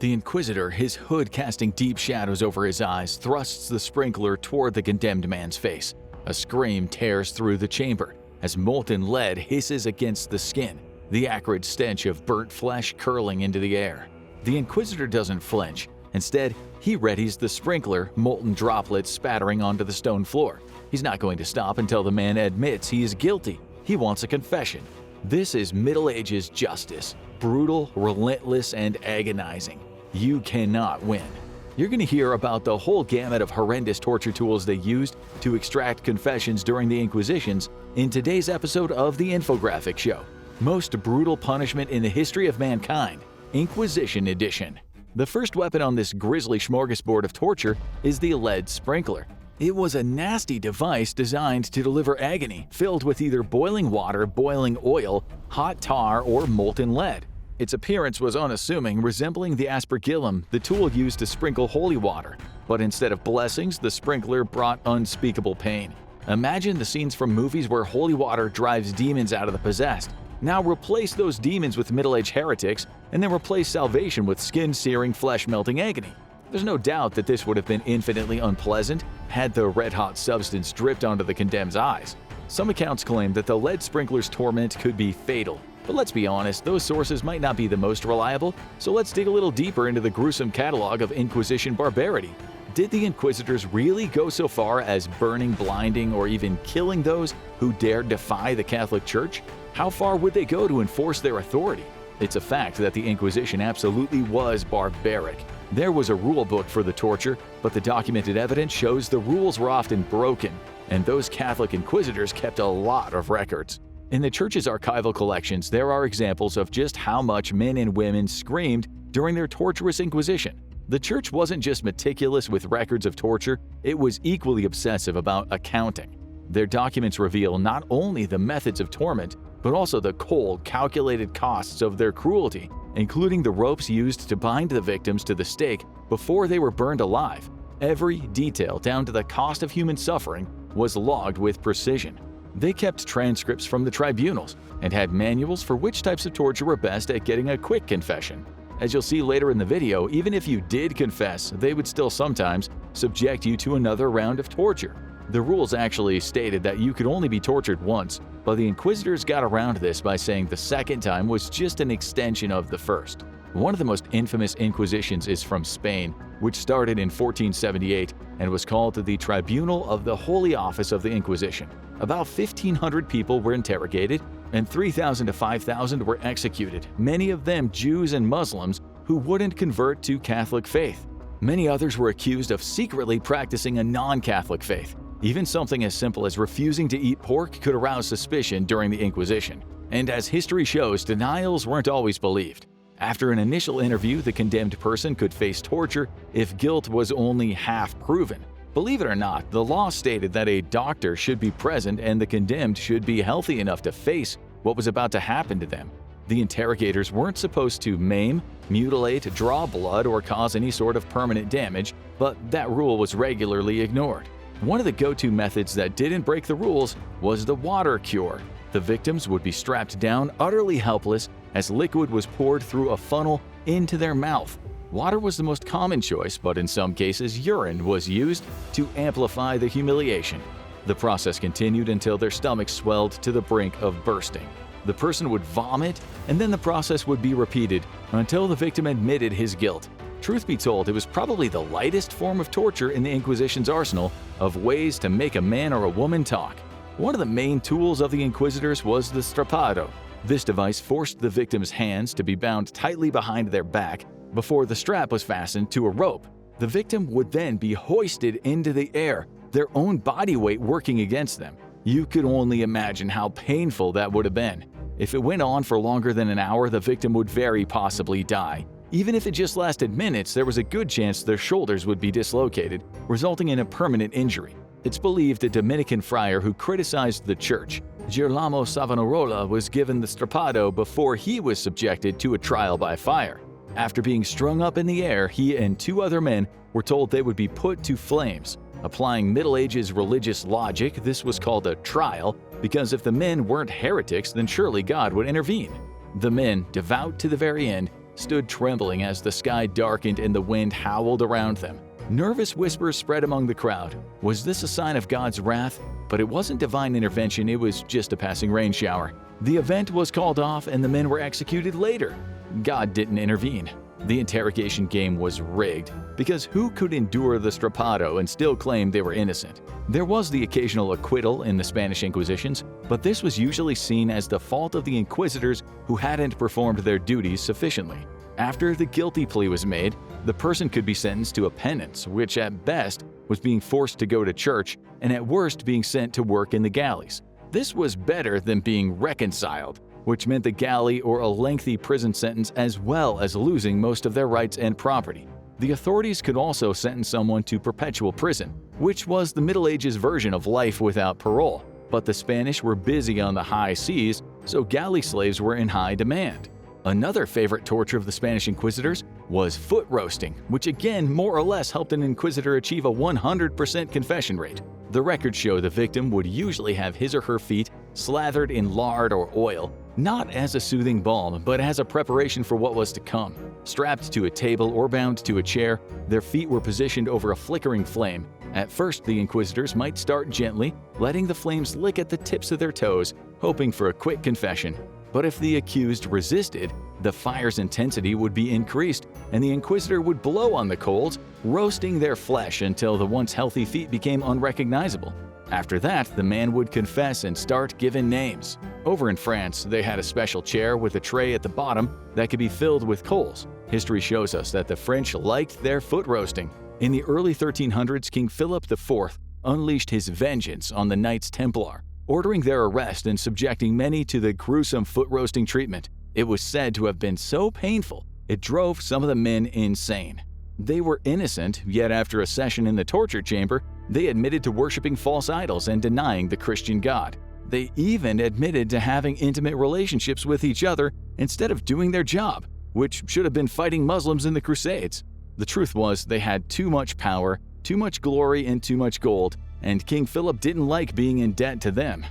The Inquisitor, his hood casting deep shadows over his eyes, thrusts the sprinkler toward the condemned man's face. A scream tears through the chamber as molten lead hisses against the skin, the acrid stench of burnt flesh curling into the air. The Inquisitor doesn't flinch. Instead, he readies the sprinkler, molten droplets spattering onto the stone floor. He's not going to stop until the man admits he is guilty. He wants a confession. This is Middle Ages justice. Brutal, relentless, and agonizing. You cannot win. You're going to hear about the whole gamut of horrendous torture tools they used to extract confessions during the Inquisitions in today's episode of The Infographic Show. Most brutal punishment in the history of mankind, Inquisition Edition. The first weapon on this grisly smorgasbord of torture is the lead sprinkler. It was a nasty device designed to deliver agony, filled with either boiling water, boiling oil, hot tar, or molten lead. Its appearance was unassuming, resembling the aspergillum, the tool used to sprinkle holy water. But instead of blessings, the sprinkler brought unspeakable pain. Imagine the scenes from movies where holy water drives demons out of the possessed. Now replace those demons with middle-aged heretics, and then replace salvation with skin-searing, flesh-melting agony. There's no doubt that this would have been infinitely unpleasant had the red-hot substance dripped onto the condemned's eyes. Some accounts claim that the lead sprinkler's torment could be fatal. But let's be honest, those sources might not be the most reliable, so let's dig a little deeper into the gruesome catalog of Inquisition barbarity. Did the Inquisitors really go so far as burning, blinding, or even killing those who dared defy the Catholic Church? How far would they go to enforce their authority? It's a fact that the Inquisition absolutely was barbaric. There was a rule book for the torture, but the documented evidence shows the rules were often broken, and those Catholic Inquisitors kept a lot of records. In the Church's archival collections, there are examples of just how much men and women screamed during their torturous Inquisition. The Church wasn't just meticulous with records of torture, it was equally obsessive about accounting. Their documents reveal not only the methods of torment, but also the cold, calculated costs of their cruelty, including the ropes used to bind the victims to the stake before they were burned alive. Every detail, down to the cost of human suffering, was logged with precision. They kept transcripts from the tribunals and had manuals for which types of torture were best at getting a quick confession. As you'll see later in the video, even if you did confess, they would still sometimes subject you to another round of torture. The rules actually stated that you could only be tortured once, but the Inquisitors got around this by saying the second time was just an extension of the first. One of the most infamous Inquisitions is from Spain, which started in 1478 and was called the Tribunal of the Holy Office of the Inquisition. About 1,500 people were interrogated, and 3,000 to 5,000 were executed, many of them Jews and Muslims who wouldn't convert to Catholic faith. Many others were accused of secretly practicing a non-Catholic faith. Even something as simple as refusing to eat pork could arouse suspicion during the Inquisition. And as history shows, denials weren't always believed. After an initial interview, the condemned person could face torture if guilt was only half proven. Believe it or not, the law stated that a doctor should be present and the condemned should be healthy enough to face what was about to happen to them. The interrogators weren't supposed to maim, mutilate, draw blood, or cause any sort of permanent damage, but that rule was regularly ignored. One of the go-to methods that didn't break the rules was the water cure. The victims would be strapped down, utterly helpless, as liquid was poured through a funnel into their mouth. Water was the most common choice, but in some cases urine was used to amplify the humiliation. The process continued until their stomachs swelled to the brink of bursting. The person would vomit, and then the process would be repeated until the victim admitted his guilt. Truth be told, it was probably the lightest form of torture in the Inquisition's arsenal of ways to make a man or a woman talk. One of the main tools of the Inquisitors was the strappado. This device forced the victim's hands to be bound tightly behind their back before the strap was fastened to a rope. The victim would then be hoisted into the air, their own body weight working against them. You could only imagine how painful that would have been. If it went on for longer than an hour, the victim would very possibly die. Even if it just lasted minutes, there was a good chance their shoulders would be dislocated, resulting in a permanent injury. It's believed a Dominican friar who criticized the church, Girolamo Savonarola, was given the strappado before he was subjected to a trial by fire. After being strung up in the air, he and two other men were told they would be put to flames. Applying Middle Ages religious logic, this was called a trial, because if the men weren't heretics, then surely God would intervene. The men, devout to the very end, stood trembling as the sky darkened and the wind howled around them. Nervous whispers spread among the crowd. Was this a sign of God's wrath? But it wasn't divine intervention, it was just a passing rain shower. The event was called off and the men were executed later. God didn't intervene. The interrogation game was rigged, because who could endure the strappado and still claim they were innocent? There was the occasional acquittal in the Spanish Inquisitions, but this was usually seen as the fault of the inquisitors who hadn't performed their duties sufficiently. After the guilty plea was made, the person could be sentenced to a penance, which at best was being forced to go to church and at worst being sent to work in the galleys. This was better than being reconciled, which meant the galley or a lengthy prison sentence as well as losing most of their rights and property. The authorities could also sentence someone to perpetual prison, which was the Middle Ages version of life without parole. But the Spanish were busy on the high seas, so galley slaves were in high demand. Another favorite torture of the Spanish inquisitors was foot roasting, which again more or less helped an inquisitor achieve a 100% confession rate. The records show the victim would usually have his or her feet slathered in lard or oil, not as a soothing balm, but as a preparation for what was to come. Strapped to a table or bound to a chair, their feet were positioned over a flickering flame. At first, the inquisitors might start gently, letting the flames lick at the tips of their toes, hoping for a quick confession. But if the accused resisted, the fire's intensity would be increased, and the inquisitor would blow on the coals, roasting their flesh until the once healthy feet became unrecognizable. After that, the man would confess and start giving names. Over in France, they had a special chair with a tray at the bottom that could be filled with coals. History shows us that the French liked their foot roasting. In the early 1300s, King Philip IV unleashed his vengeance on the Knights Templar, ordering their arrest and subjecting many to the gruesome foot roasting treatment. It was said to have been so painful, it drove some of the men insane. They were innocent, yet after a session in the torture chamber, they admitted to worshiping false idols and denying the Christian God. They even admitted to having intimate relationships with each other instead of doing their job, which should have been fighting Muslims in the Crusades. The truth was they had too much power, too much glory, and too much gold, and King Philip didn't like being in debt to them.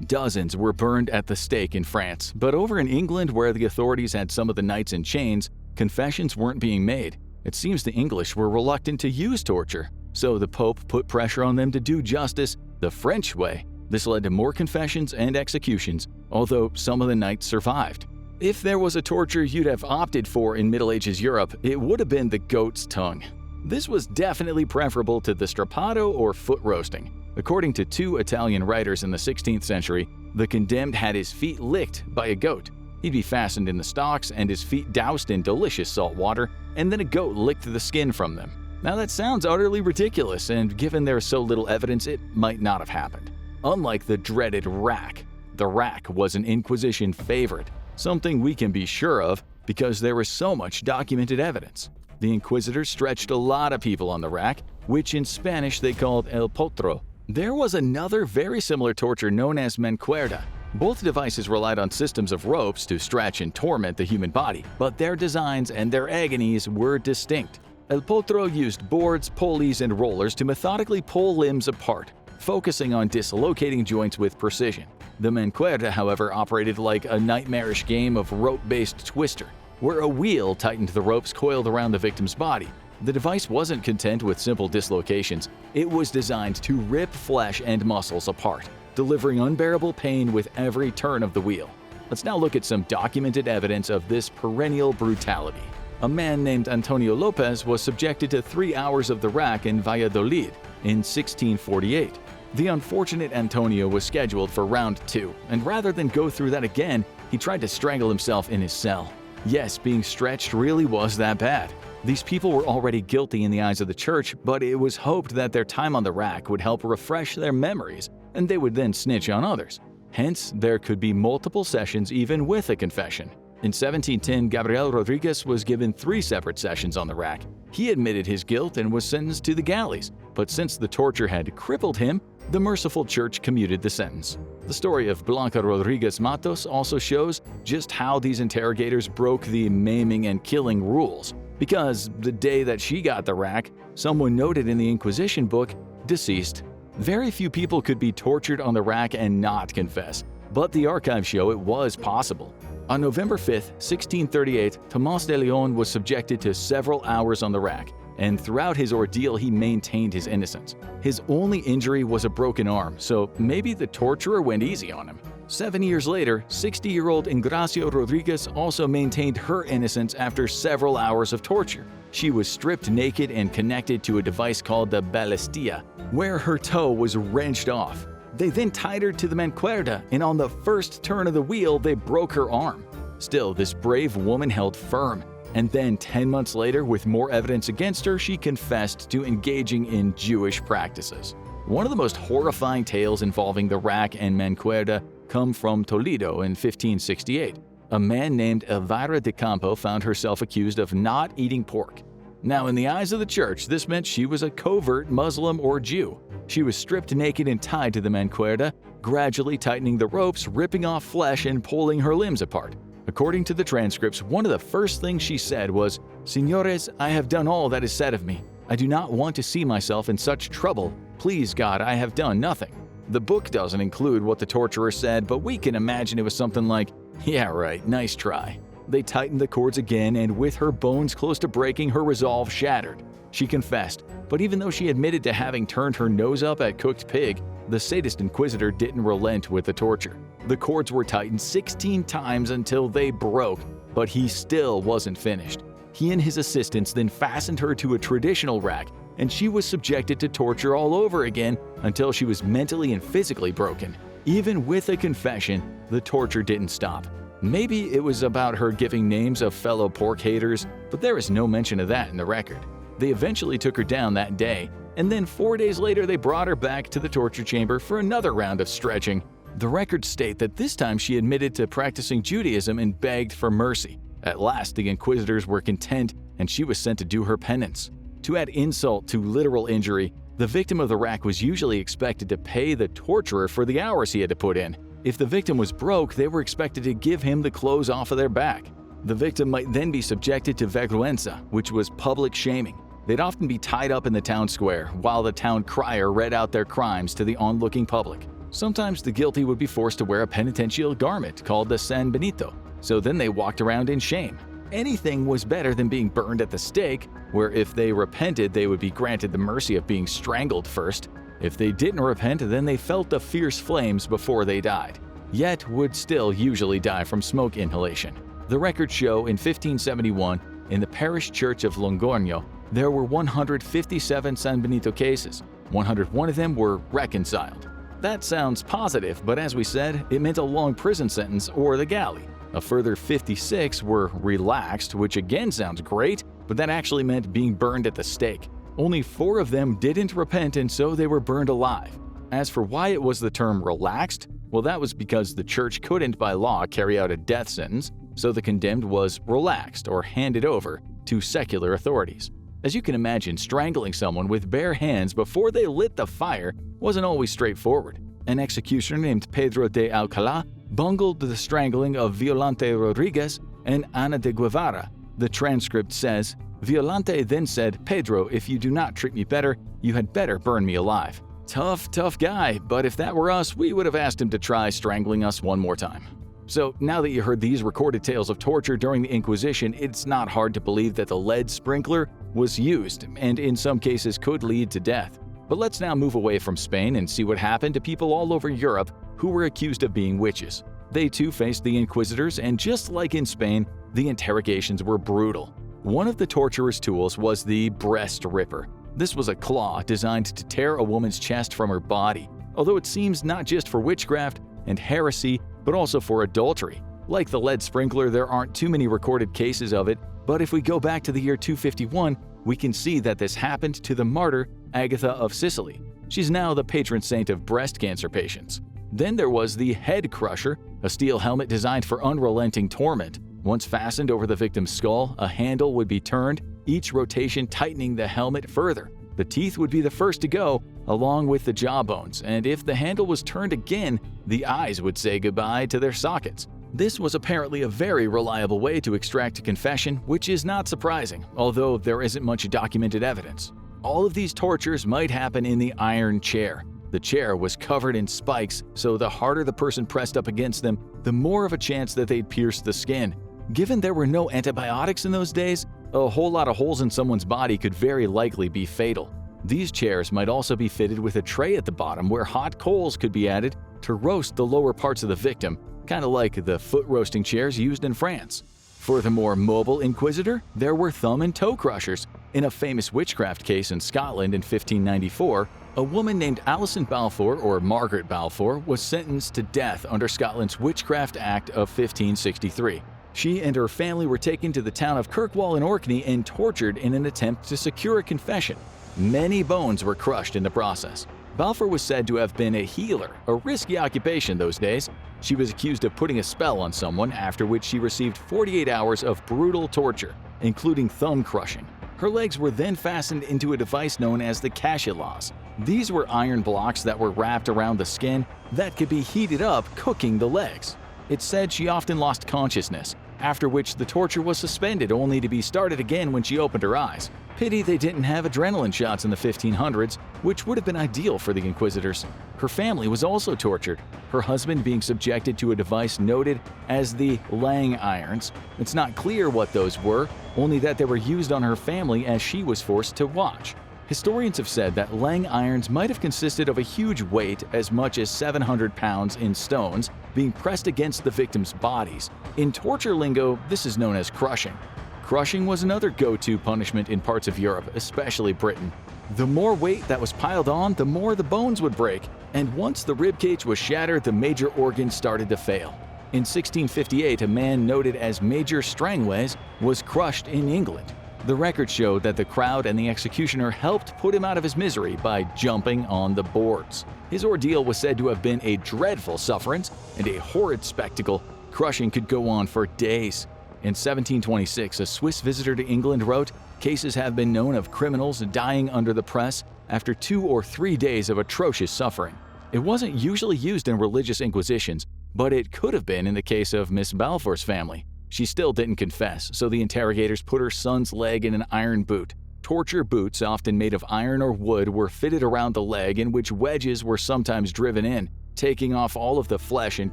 Dozens were burned at the stake in France, but over in England, where the authorities had some of the knights in chains, confessions weren't being made. It seems the English were reluctant to use torture, so the Pope put pressure on them to do justice the French way. This led to more confessions and executions, although some of the knights survived. If there was a torture you'd have opted for in Middle Ages Europe, it would have been the goat's tongue. This was definitely preferable to the strappado or foot roasting. According to two Italian writers in the 16th century, the condemned had his feet licked by a goat. He'd be fastened in the stocks and his feet doused in delicious salt water, and then a goat licked the skin from them. Now that sounds utterly ridiculous, and given there's so little evidence, it might not have happened. Unlike the dreaded rack, the rack was an Inquisition favorite, something we can be sure of because there was so much documented evidence. The Inquisitors stretched a lot of people on the rack, which in Spanish they called el potro. There was another very similar torture known as mancuerda. Both devices relied on systems of ropes to stretch and torment the human body, but their designs and their agonies were distinct. El potro used boards, pulleys, and rollers to methodically pull limbs apart, focusing on dislocating joints with precision. The mancuerda, however, operated like a nightmarish game of rope-based twister, where a wheel tightened the ropes coiled around the victim's body. The device wasn't content with simple dislocations. It was designed to rip flesh and muscles apart, delivering unbearable pain with every turn of the wheel. Let's now look at some documented evidence of this perennial brutality. A man named Antonio Lopez was subjected to 3 hours of the rack in Valladolid in 1648. The unfortunate Antonio was scheduled for round 2, and rather than go through that again, he tried to strangle himself in his cell. Yes, being stretched really was that bad. These people were already guilty in the eyes of the church, but it was hoped that their time on the rack would help refresh their memories, and they would then snitch on others. Hence, there could be multiple sessions even with a confession. In 1710, Gabriel Rodriguez was given 3 separate sessions on the rack. He admitted his guilt and was sentenced to the galleys, but since the torture had crippled him, the merciful church commuted the sentence. The story of Blanca Rodriguez Matos also shows just how these interrogators broke the maiming and killing rules, because the day that she got the rack, someone noted in the Inquisition book, deceased. Very few people could be tortured on the rack and not confess, but the archives show it was possible. On November 5, 1638, Tomás de León was subjected to several hours on the rack, and throughout his ordeal he maintained his innocence. His only injury was a broken arm, so maybe the torturer went easy on him. 7 years later, 60-year-old Ingracia Rodriguez also maintained her innocence after several hours of torture. She was stripped naked and connected to a device called the ballestilla, where her toe was wrenched off. They then tied her to the mancuerda, and on the first turn of the wheel, they broke her arm. Still, this brave woman held firm, and then 10 months later, with more evidence against her, she confessed to engaging in Jewish practices. One of the most horrifying tales involving the rack and mancuerda come from Toledo in 1568. A man named Elvira de Campo found herself accused of not eating pork. Now, in the eyes of the church, this meant she was a covert Muslim or Jew. She was stripped naked and tied to the mancuerda, gradually tightening the ropes, ripping off flesh, and pulling her limbs apart. According to the transcripts, one of the first things she said was, "Señores, I have done all that is said of me. I do not want to see myself in such trouble. Please, God, I have done nothing." The book doesn't include what the torturer said, but we can imagine it was something like, "Yeah, right, nice try." They tightened the cords again, and with her bones close to breaking, her resolve shattered. She confessed, but even though she admitted to having turned her nose up at cooked pig, the sadist inquisitor didn't relent with the torture. The cords were tightened 16 times until they broke, but he still wasn't finished. He and his assistants then fastened her to a traditional rack, and she was subjected to torture all over again until she was mentally and physically broken. Even with a confession, the torture didn't stop. Maybe it was about her giving names of fellow pork haters, but there is no mention of that in the record. They eventually took her down that day, and then 4 days later they brought her back to the torture chamber for another round of stretching. The records state that this time she admitted to practicing Judaism and begged for mercy. At last, the inquisitors were content, and she was sent to do her penance. To add insult to literal injury, the victim of the rack was usually expected to pay the torturer for the hours he had to put in. If the victim was broke, they were expected to give him the clothes off of their back. The victim might then be subjected to vergüenza, which was public shaming. They'd often be tied up in the town square, while the town crier read out their crimes to the onlooking public. Sometimes the guilty would be forced to wear a penitential garment called the San Benito, so then they walked around in shame. Anything was better than being burned at the stake, where if they repented, they would be granted the mercy of being strangled first. If they didn't repent, then they felt the fierce flames before they died, yet would still usually die from smoke inhalation. The records show in 1571, in the parish church of Longorno, there were 157 San Benito cases. 101 of them were reconciled. That sounds positive, but as we said, it meant a long prison sentence or the galley. A further 56 were relaxed, which again sounds great, but that actually meant being burned at the stake. Only 4 of them didn't repent, and so they were burned alive. As for why it was the term relaxed, well, that was because the church couldn't by law carry out a death sentence, so the condemned was relaxed or handed over to secular authorities. As you can imagine, strangling someone with bare hands before they lit the fire wasn't always straightforward. An executioner named Pedro de Alcalá bungled the strangling of Violante Rodriguez and Ana de Guevara. The transcript says, Violante then said, "Pedro, if you do not treat me better, you had better burn me alive." Tough guy, but if that were us, we would have asked him to try strangling us one more time. So now that you heard these recorded tales of torture during the Inquisition, it's not hard to believe that the lead sprinkler was used and in some cases could lead to death. But let's now move away from Spain and see what happened to people all over Europe who were accused of being witches. They too faced the inquisitors, and just like in Spain, the interrogations were brutal. One of the torturer's tools was the breast ripper. This was a claw designed to tear a woman's chest from her body, although it seems not just for witchcraft and heresy, but also for adultery. Like the lead sprinkler, there aren't too many recorded cases of it, but if we go back to the year 251, we can see that this happened to the martyr Agatha of Sicily. She's now the patron saint of breast cancer patients. Then there was the head crusher, a steel helmet designed for unrelenting torment. Once fastened over the victim's skull, a handle would be turned, each rotation tightening the helmet further. The teeth would be the first to go, along with the jawbones, and if the handle was turned again, the eyes would say goodbye to their sockets. This was apparently a very reliable way to extract a confession, which is not surprising, although there isn't much documented evidence. All of these tortures might happen in the iron chair. The chair was covered in spikes, so the harder the person pressed up against them, the more of a chance that they'd pierce the skin. Given there were no antibiotics in those days, a whole lot of holes in someone's body could very likely be fatal. These chairs might also be fitted with a tray at the bottom where hot coals could be added to roast the lower parts of the victim, kind of like the foot roasting chairs used in France. For the more mobile inquisitor, there were thumb and toe crushers. In a famous witchcraft case in Scotland in 1594, a woman named Alison Balfour, or Margaret Balfour, was sentenced to death under Scotland's Witchcraft Act of 1563. She and her family were taken to the town of Kirkwall in Orkney and tortured in an attempt to secure a confession. Many bones were crushed in the process. Balfour was said to have been a healer, a risky occupation those days. She was accused of putting a spell on someone, after which she received 48 hours of brutal torture, including thumb crushing. Her legs were then fastened into a device known as the cachelas. These were iron blocks that were wrapped around the skin that could be heated up, cooking the legs. It's said she often lost consciousness, after which the torture was suspended only to be started again when she opened her eyes. Pity they didn't have adrenaline shots in the 1500s, which would have been ideal for the inquisitors. Her family was also tortured, her husband being subjected to a device noted as the Lang irons. It's not clear what those were, only that they were used on her family as she was forced to watch. Historians have said that Lang irons might have consisted of a huge weight, as much as 700 pounds in stones, being pressed against the victims' bodies. In torture lingo, this is known as crushing. Crushing was another go-to punishment in parts of Europe, especially Britain. The more weight that was piled on, the more the bones would break, and once the ribcage was shattered, the major organs started to fail. In 1658, a man noted as Major Strangways was crushed in England. The records show that the crowd and the executioner helped put him out of his misery by jumping on the boards. His ordeal was said to have been a dreadful sufferance and a horrid spectacle. Crushing could go on for days. In 1726, a Swiss visitor to England wrote, "Cases have been known of criminals dying under the press after 2 or 3 days of atrocious suffering." It wasn't usually used in religious inquisitions, but it could have been in the case of Miss Balfour's family. She still didn't confess, so the interrogators put her son's leg in an iron boot. Torture boots, often made of iron or wood, were fitted around the leg, in which wedges were sometimes driven in, taking off all of the flesh and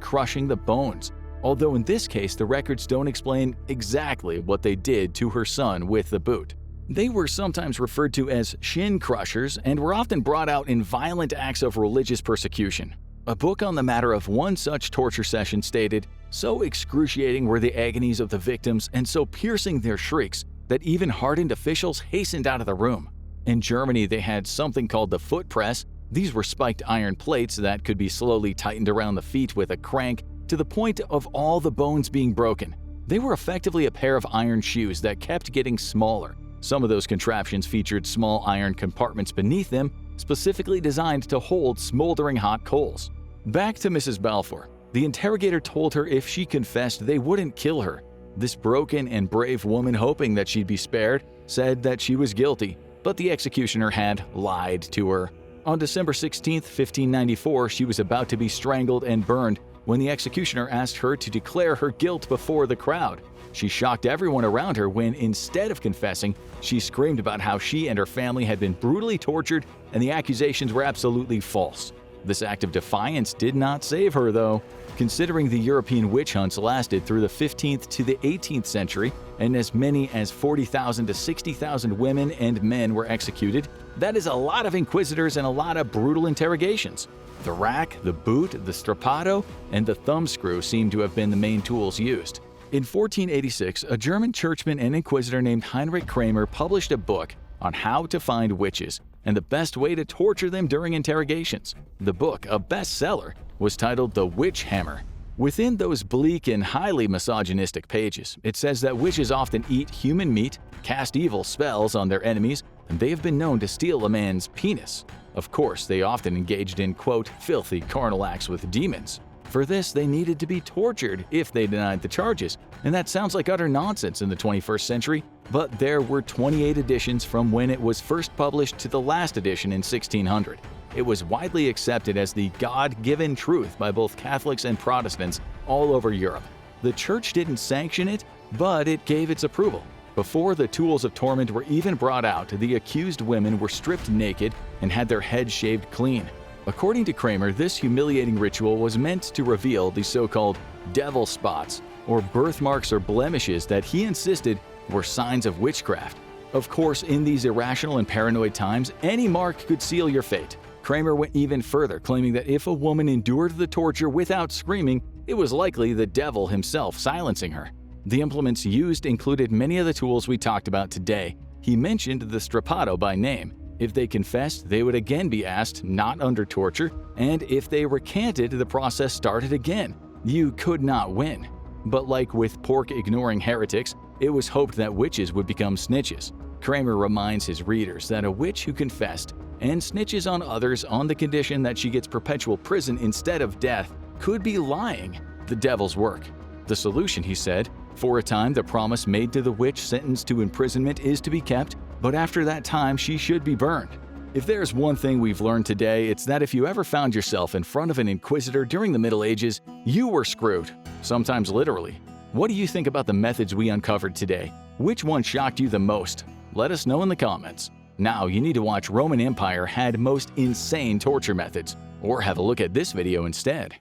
crushing the bones. Although in this case, the records don't explain exactly what they did to her son with the boot. They were sometimes referred to as shin crushers and were often brought out in violent acts of religious persecution. A book on the matter of one such torture session stated, "So excruciating were the agonies of the victims and so piercing their shrieks that even hardened officials hastened out of the room." In Germany, they had something called the foot press. These were spiked iron plates that could be slowly tightened around the feet with a crank to the point of all the bones being broken. They were effectively a pair of iron shoes that kept getting smaller. Some of those contraptions featured small iron compartments beneath them, specifically designed to hold smoldering hot coals. Back to Mrs. Balfour. The interrogator told her if she confessed, they wouldn't kill her. This broken and brave woman, hoping that she'd be spared, said that she was guilty, but the executioner had lied to her. On December 16, 1594, she was about to be strangled and burned when the executioner asked her to declare her guilt before the crowd. She shocked everyone around her when, instead of confessing, she screamed about how she and her family had been brutally tortured and the accusations were absolutely false. This act of defiance did not save her, though. Considering the European witch hunts lasted through the 15th to the 18th century, and as many as 40,000 to 60,000 women and men were executed, that is a lot of inquisitors and a lot of brutal interrogations. The rack, the boot, the strappato, and the thumbscrew seem to have been the main tools used. In 1486, a German churchman and inquisitor named Heinrich Kramer published a book on how to find witches and the best way to torture them during interrogations. The book, a bestseller, was titled The Witch Hammer. Within those bleak and highly misogynistic pages, it says that witches often eat human meat, cast evil spells on their enemies, and they have been known to steal a man's penis. Of course, they often engaged in, quote, filthy carnal acts with demons. For this, they needed to be tortured if they denied the charges, and that sounds like utter nonsense in the 21st century, but there were 28 editions from when it was first published to the last edition in 1600. It was widely accepted as the God-given truth by both Catholics and Protestants all over Europe. The Church didn't sanction it, but it gave its approval. Before the tools of torment were even brought out, the accused women were stripped naked and had their heads shaved clean. According to Kramer, this humiliating ritual was meant to reveal the so-called devil spots, or birthmarks or blemishes that he insisted were signs of witchcraft. Of course, in these irrational and paranoid times, any mark could seal your fate. Kramer went even further, claiming that if a woman endured the torture without screaming, it was likely the devil himself silencing her. The implements used included many of the tools we talked about today. He mentioned the strapado by name. If they confessed, they would again be asked, not under torture, and if they recanted, the process started again. You could not win. But like with pork-ignoring heretics, it was hoped that witches would become snitches. Kramer reminds his readers that a witch who confessed and snitches on others on the condition that she gets perpetual prison instead of death could be lying the devil's work. The solution, he said, for a time the promise made to the witch sentenced to imprisonment is to be kept, but after that time she should be burned. If there's one thing we've learned today, it's that if you ever found yourself in front of an inquisitor during the Middle Ages, you were screwed, sometimes literally. What do you think about the methods we uncovered today? Which one shocked you the most? Let us know in the comments. Now you need to watch Roman Empire had most insane torture methods, or have a look at this video instead.